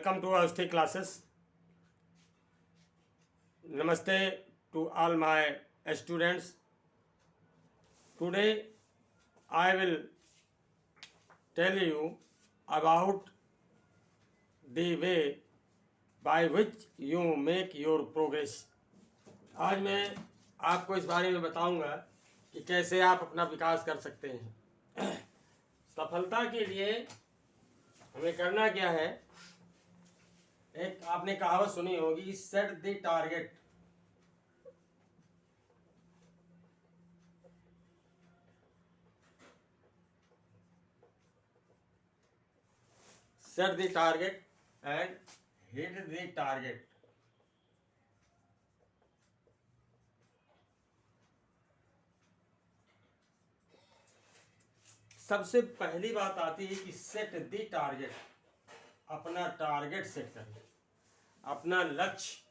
Welcome to Austin classes. Namaste to all my students. Today I will tell you about the way by which you make your progress. आज मैं आपको इस बारे में बताऊंगा कि कैसे आप अपना विकास कर सकते हैं। सफलता के लिए हमें करना क्या है। एक आपने कहावत सुनी होगी, set the target. Set the target and hit the target. सबसे पहली बात आती है कि सेट द टारगेट। अपना टारगेट सेट करें, अपना लक्ष्य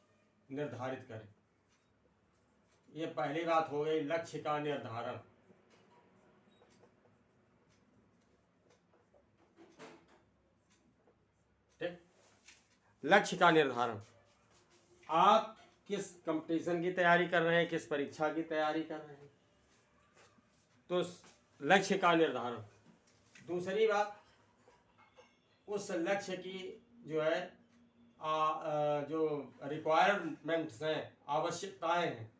निर्धारित करें। ये पहली बात हो गई, लक्ष्य का निर्धारण। ठीक, लक्ष्य का निर्धारण। आप किस कंपटीशन की तैयारी कर रहे हैं, किस परीक्षा की तैयारी कर रहे हैं, तो लक्ष्य का निर्धारण। दूसरी बात, उस लक्ष्य की जो है जो रिक्वायरमेंट्स हैं, आवश्यकताएं हैं,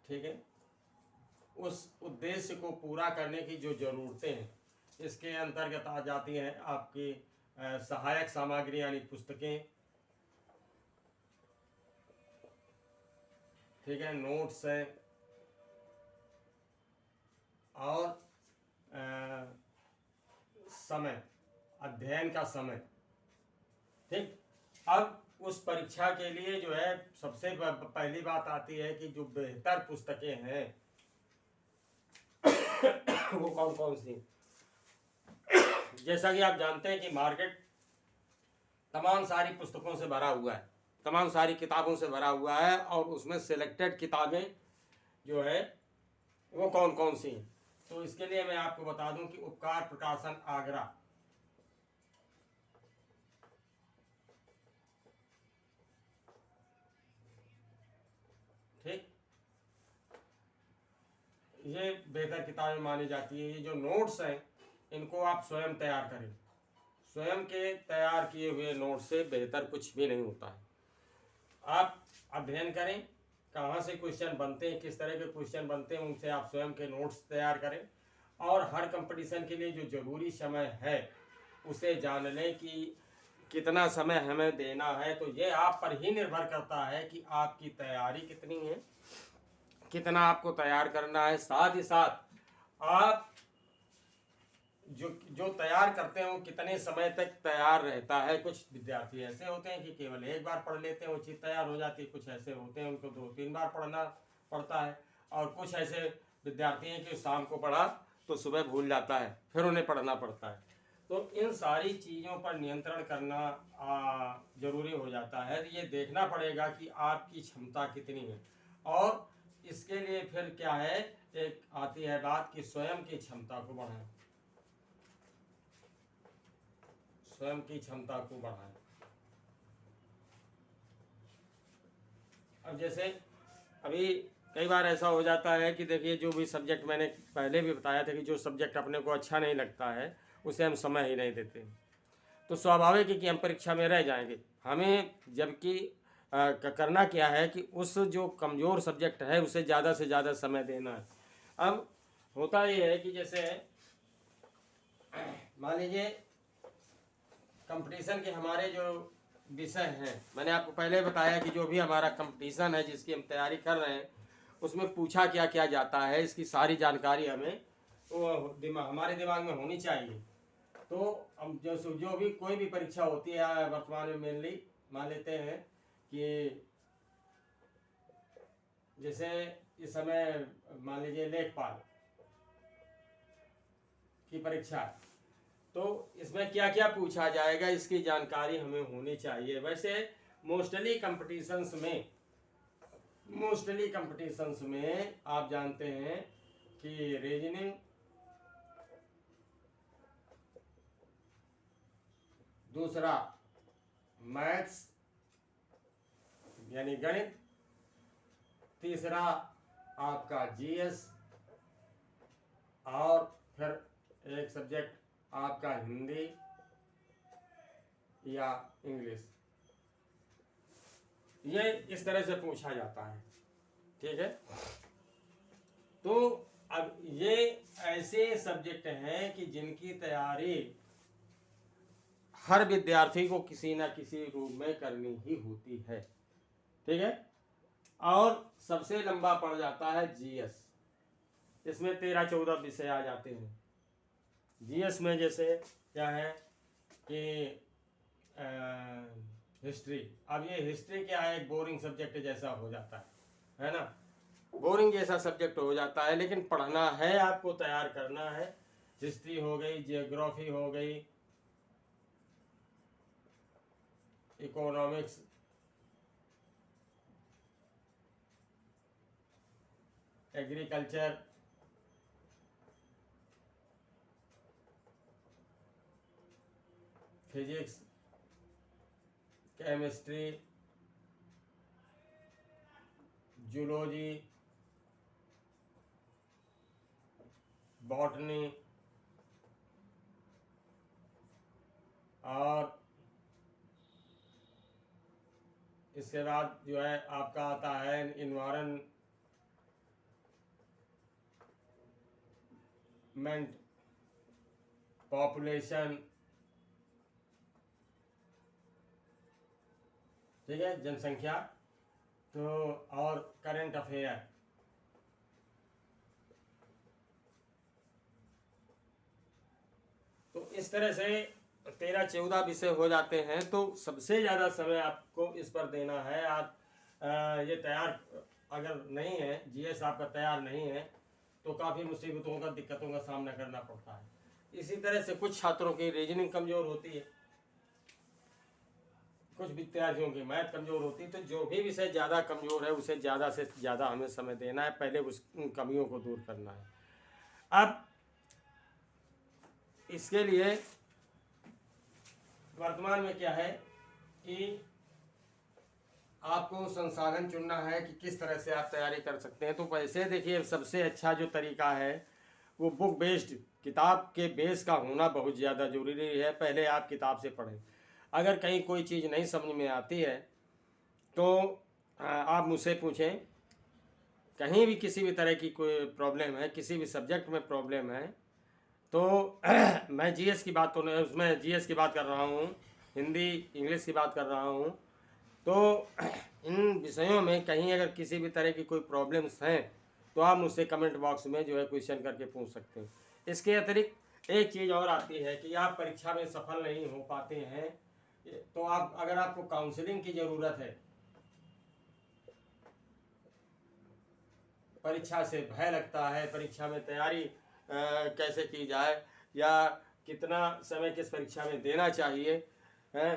ठीक है, उस उद्देश्य को पूरा करने की जो जरूरतें हैं, इसके अंतर्गत आ जाती हैं आपकी सहायक सामग्री यानी पुस्तकें, ठीक है, नोट्स हैं और समय, अध्ययन का समय। ठीक, अब उस परीक्षा के लिए जो है सबसे पहली बात आती है कि जो बेहतर पुस्तकें हैं वो कौन कौन सी। जैसा कि आप जानते हैं कि मार्केट तमाम सारी पुस्तकों से भरा हुआ है, तमाम सारी किताबों से भरा हुआ है, और उसमें सिलेक्टेड किताबें जो है वो कौन कौन सी हैं। तो इसके लिए मैं आपको बता दूं कि उपकार प्रकाशन आगरा, ठीक, ये बेहतर किताबें मानी जाती है। ये जो नोट्स हैं इनको आप स्वयं तैयार करें। स्वयं के तैयार किए हुए नोट से बेहतर कुछ भी नहीं होता है। आप अध्ययन करें, कहाँ से क्वेश्चन बनते हैं, किस तरह के क्वेश्चन बनते हैं, उनसे आप स्वयं के नोट्स तैयार करें। और हर कंपटीशन के लिए जो जरूरी समय है उसे जान लें कि कितना समय हमें देना है। तो ये आप पर ही निर्भर करता है कि आपकी तैयारी कितनी है, कितना आपको तैयार करना है। साथ ही साथ आप जो तैयार करते हैं वो कितने समय तक तैयार रहता है। कुछ विद्यार्थी ऐसे होते हैं कि केवल एक बार पढ़ लेते हैं, वो चीज़ तैयार हो जाती है। कुछ ऐसे होते हैं उनको 2-3 बार पढ़ना पड़ता है, और कुछ ऐसे विद्यार्थी हैं कि शाम को पढ़ा तो सुबह भूल जाता है, फिर उन्हें पढ़ना पड़ता है। तो इन सारी चीज़ों पर नियंत्रण करना जरूरी हो जाता है। तो ये देखना पड़ेगा कि आपकी क्षमता कितनी है, और इसके लिए फिर क्या है, एक आती है बात कि स्वयं की क्षमता को बढ़ाएं, स्वयं की क्षमता को बढ़ाएं। अब जैसे अभी कई बार ऐसा हो जाता है कि देखिए, जो भी सब्जेक्ट मैंने पहले भी बताया था कि जो सब्जेक्ट अपने को अच्छा नहीं लगता है उसे हम समय ही नहीं देते, तो स्वाभाविक है कि हम परीक्षा में रह जाएंगे। हमें जबकि करना क्या है कि उस जो कमज़ोर सब्जेक्ट है उसे ज़्यादा से ज़्यादा समय देना है। अब होता ये है कि जैसे मान लीजिए कंपटीशन के हमारे जो विषय हैं, मैंने आपको पहले बताया कि जो भी हमारा कंपटीशन है जिसकी हम तैयारी कर रहे हैं उसमें पूछा क्या क्या जाता है, इसकी सारी जानकारी हमें वो हमारे दिमाग में होनी चाहिए। तो हम जो भी कोई भी परीक्षा होती है वर्तमान में, मेनली मान लेते हैं कि जैसे इस समय मान लीजिए लेखपाल की परीक्षा है, तो इसमें क्या क्या पूछा जाएगा इसकी जानकारी हमें होनी चाहिए। वैसे मोस्टली कंपटीशंस में आप जानते हैं कि रीजनिंग, दूसरा मैथ्स यानी गणित, तीसरा आपका जीएस, और फिर एक सब्जेक्ट आपका हिंदी या इंग्लिश। ये इस तरह से पूछा जाता है, ठीक है। तो अब ये ऐसे सब्जेक्ट हैं कि जिनकी तैयारी हर विद्यार्थी को किसी ना किसी रूप में करनी ही होती है, ठीक है। और सबसे लंबा पड़ जाता है जीएस, इसमें 13-14 विषय आ जाते हैं। जीएस में जैसे क्या है कि हिस्ट्री, अब ये हिस्ट्री क्या है, एक बोरिंग सब्जेक्ट जैसा हो जाता है ना, बोरिंग जैसा सब्जेक्ट हो जाता है, लेकिन पढ़ना है, आपको तैयार करना है। हिस्ट्री हो गई, जियोग्राफी हो गई, economics, agriculture, physics, chemistry, zoology, botany, और इसके बाद जो है आपका आता है इन्वायरमेंट, पॉपुलेशन, ठीक है, जनसंख्या, तो और करंट अफेयर। तो इस तरह से 13-14 विषय हो जाते हैं। तो सबसे ज़्यादा समय आपको इस पर देना है। आप ये तैयार अगर नहीं है, जीएस आपका तैयार नहीं है, तो काफ़ी मुसीबतों का, दिक्कतों का सामना करना पड़ता है। इसी तरह से कुछ छात्रों की रीजनिंग कमज़ोर होती है, कुछ विद्यार्थियों की मैथ कमज़ोर होती है। तो जो भी विषय ज़्यादा कमज़ोर है उसे ज़्यादा से ज़्यादा हमें समय देना है, पहले उन कमियों को दूर करना है। अब इसके लिए वर्तमान में क्या है कि आपको संसाधन चुनना है कि किस तरह से आप तैयारी कर सकते हैं। तो वैसे देखिए, सबसे अच्छा जो तरीका है वो बुक बेस्ड, किताब के बेस का होना बहुत ज़्यादा ज़रूरी है। पहले आप किताब से पढ़ें। अगर कहीं कोई चीज़ नहीं समझ में आती है तो आप मुझसे पूछें। कहीं भी किसी भी तरह की कोई प्रॉब्लम है, किसी भी सब्जेक्ट में प्रॉब्लम है, तो मैं जीएस की बात तो नहीं, उसमें जीएस की बात कर रहा हूँ, हिंदी इंग्लिश की बात कर रहा हूँ। तो इन विषयों में कहीं अगर किसी भी तरह की कोई प्रॉब्लम्स हैं तो आप मुझसे कमेंट बॉक्स में जो है क्वेश्चन करके पूछ सकते हैं। इसके अतिरिक्त एक चीज़ और आती है कि आप परीक्षा में सफल नहीं हो पाते हैं, तो आप, अगर आपको काउंसलिंग की ज़रूरत है, परीक्षा से भय लगता है, परीक्षा में तैयारी कैसे की जाए, या कितना समय किस परीक्षा में देना चाहिए है,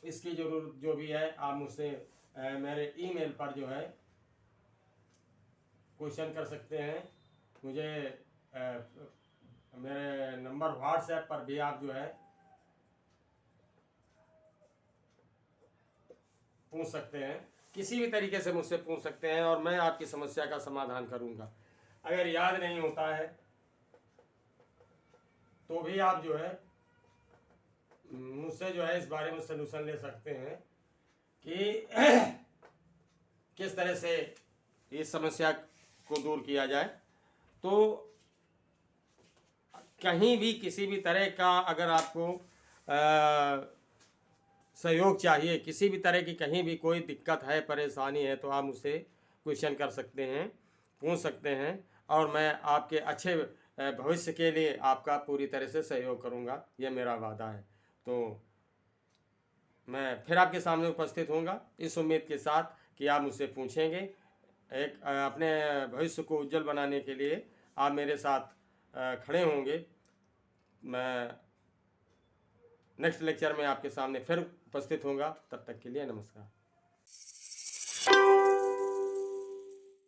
इसकी जरूरत जो भी है, आप मुझसे मेरे ईमेल पर जो है क्वेश्चन कर सकते हैं। मुझे मेरे नंबर व्हाट्सएप पर भी आप जो है पूछ सकते हैं, किसी भी तरीके से मुझसे पूछ सकते हैं और मैं आपकी समस्या का समाधान करूंगा। अगर याद नहीं होता है तो भी आप जो है मुझसे जो है इस बारे में सलूशन ले सकते हैं कि किस तरह से इस समस्या को दूर किया जाए। तो कहीं भी किसी भी तरह का अगर आपको सहयोग चाहिए, किसी भी तरह की कहीं भी कोई दिक्कत है, परेशानी है, तो आप मुझसे क्वेश्चन कर सकते हैं, पूछ सकते हैं, और मैं आपके अच्छे भविष्य के लिए आपका पूरी तरह से सहयोग करूंगा, ये मेरा वादा है। तो मैं फिर आपके सामने उपस्थित होऊंगा इस उम्मीद के साथ कि आप मुझसे पूछेंगे। एक अपने भविष्य को उज्जवल बनाने के लिए आप मेरे साथ खड़े होंगे। मैं नेक्स्ट लेक्चर में आपके सामने फिर उपस्थित होऊंगा। तब तक के लिए नमस्कार।